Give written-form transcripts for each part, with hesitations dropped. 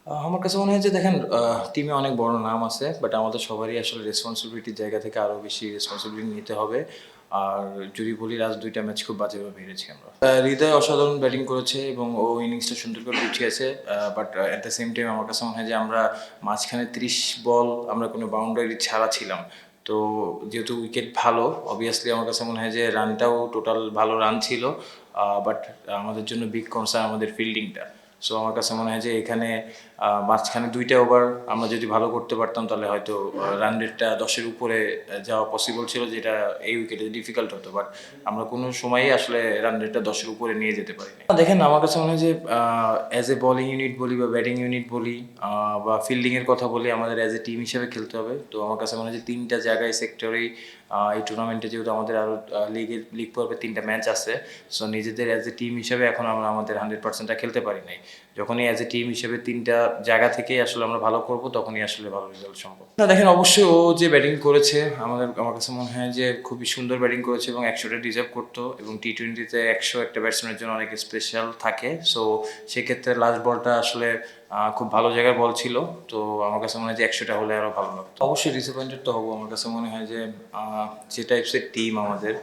আমার কাছে মনে হয় যে দেখেন টিমে অনেক বড় নাম আছে বাট আমাদের সবারই আসলে রেসপন্সিবিলিটির জায়গা থেকে আরও বেশি রেসপন্সিবিলিটি নিতে হবে। আর যদি বলি লাস্ট ২টা ম্যাচ খুব বাজেভাবে হেরেছি আমরা। হৃদয় অসাধারণ ব্যাটিং করেছে এবং ও ইনিংসটা সুন্দর করে গুছিয়েছে। But at the same time আমার কাছে মনে হয় যে আমরা মাঝখানে ৩০ বল আমরা কোনো বাউন্ডারি ছাড়া ছিলাম। তো যেহেতু উইকেট ভালো, অবভিয়াসলি আমার কাছে মনে হয় যে রানটাও টোটাল ভালো রান ছিল। বাট আমাদের জন্য বিগ কনসার্ন আমাদের ফিল্ডিংটা। সো আমার কাছে মনে হয় যে এখানে মাঝখানে ২টা ওভার আমরা যদি ভালো করতে পারতাম তাহলে হয়তো রান রেটটা ১০-এর উপরে যাওয়া পসিবল ছিল, যেটা এই উইকেটে ডিফিকাল্ট হতো। বাট আমরা কোনো সময়ই আসলে রান রেটটা ১০-এর উপরে নিয়ে যেতে পারিনি। দেখেন আমার কাছে মনে হয় যে অ্যাজ এ বোলিং ইউনিট বলি বা ব্যাটিং ইউনিট বলি বা ফিল্ডিংয়ের কথা বলি, আমাদের অ্যাজ এ টিম হিসেবে খেলতে হবে। তো আমার কাছে মনে হয় যে ৩টা জায়গায় সেক্টরেই এই টুর্নামেন্টে যেহেতু আমাদের আরও লিগ পর্বে ৩টা ম্যাচ আছে, সো নিজেদের অ্যাজ এ টিম হিসেবে এখন আমরা আমাদের 100%টা খেলতে পারি নাই। যখনই অ্যাজ এ টিম হিসেবে ৩টা জায়গা থেকেই আসলে আমরা ভালো করব, তখনই আসলে ভালো রেজাল্ট সম্ভব। না দেখেন, অবশ্যই ও যে ব্যাটিং করেছে আমার কাছে মনে হয় যে খুবই সুন্দর ব্যাটিং করেছে এবং ১০০টা ডিজার্ভ করতো। এবং টি-20তে ১০০ একটা ব্যাটসম্যানের জন্য অনেক স্পেশাল থাকে। সো সেক্ষেত্রে লাস্ট বলটা আসলে খুব ভালো জায়গায় বল ছিল। তো আমার কাছে মনে হয় যে ১০০টা হলে আরও ভালো লাগতো। অবশ্যই ডিসঅ্যাপয়েন্টেড তো হবো। আমার কাছে মনে হয় যে যে টাইপসের টিম আমাদের,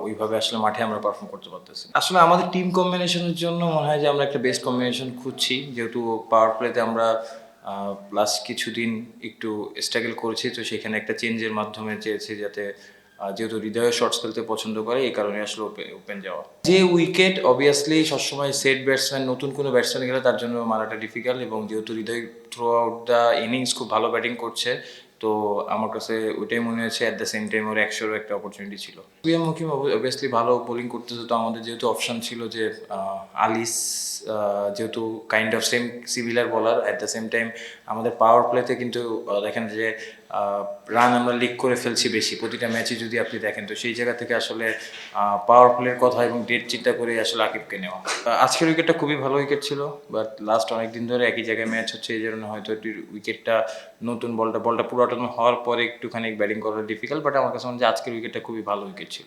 ওইভাবে আসলে মাঠে আমরা পারফর্ম করতে পারতেছি না। আসলে আমাদের টিম কম্বিনেশনের জন্য মনে হয় যে আমরা একটা বেস্ট কম্বিনেশন খুঁজছি, যেহেতু পাওয়ার প্লেতে আমরা লাস্ট কিছুদিন একটু স্ট্রাগল করেছি। তো সেখানে একটা চেঞ্জের মাধ্যমে চেয়েছি যাতে যেহেতু হৃদয় শর্টস খেলতে পছন্দ করে, এই কারণে আসলে ওপেন যাওয়া। যে উইকেট অবভিয়াসলি সবসময় সেট ব্যাটসম্যান, নতুন কোনো ব্যাটসম্যান গেলে তার জন্য মারাটা ডিফিকাল্ট, এবং যেহেতু হৃদয় থ্রু আউট দ্য ইনিংস খুব ভালো ব্যাটিং করছে, তো আমার কাছে ওইটাই মনে হয়েছে অ্যাট দ্য সেম টাইম ওর ১০০রও একটা অপরচুনিটি ছিল। প্রিয়াম মুকিম অবভিয়াসলি ভালো বোলিং করতেছে, তো আমাদের যেহেতু অপশন ছিল যে আলিস, যেহেতু কাইন্ড অফ সেম সিমিলার বলার, অ্যাট দ্য সেম টাইম আমাদের পাওয়ার প্লেতে কিন্তু দেখেন যে রান আমরা লিক করে ফেলছি বেশি প্রতিটা ম্যাচে যদি আপনি দেখেন। তো সেই জায়গা থেকে আসলে পাওয়ার প্লের কথা এবং ডেট চিন্তা করে আসলে আকিবকে নেওয়া। আজকের উইকেটটা খুবই ভালো উইকেট ছিল, বাট লাস্ট অনেক দিন ধরে একই জায়গায় ম্যাচ হচ্ছে, এই জন্য হয়তো উইকেটটা নতুন বলটা পুরাতন হওয়ার পরে একটুখানি ব্যাটিং করা ডিফিকাল্ট। বাট আমার কাছে মনে হয় যে আজকের উইকেটটা খুবই ভালো উইকেট ছিল।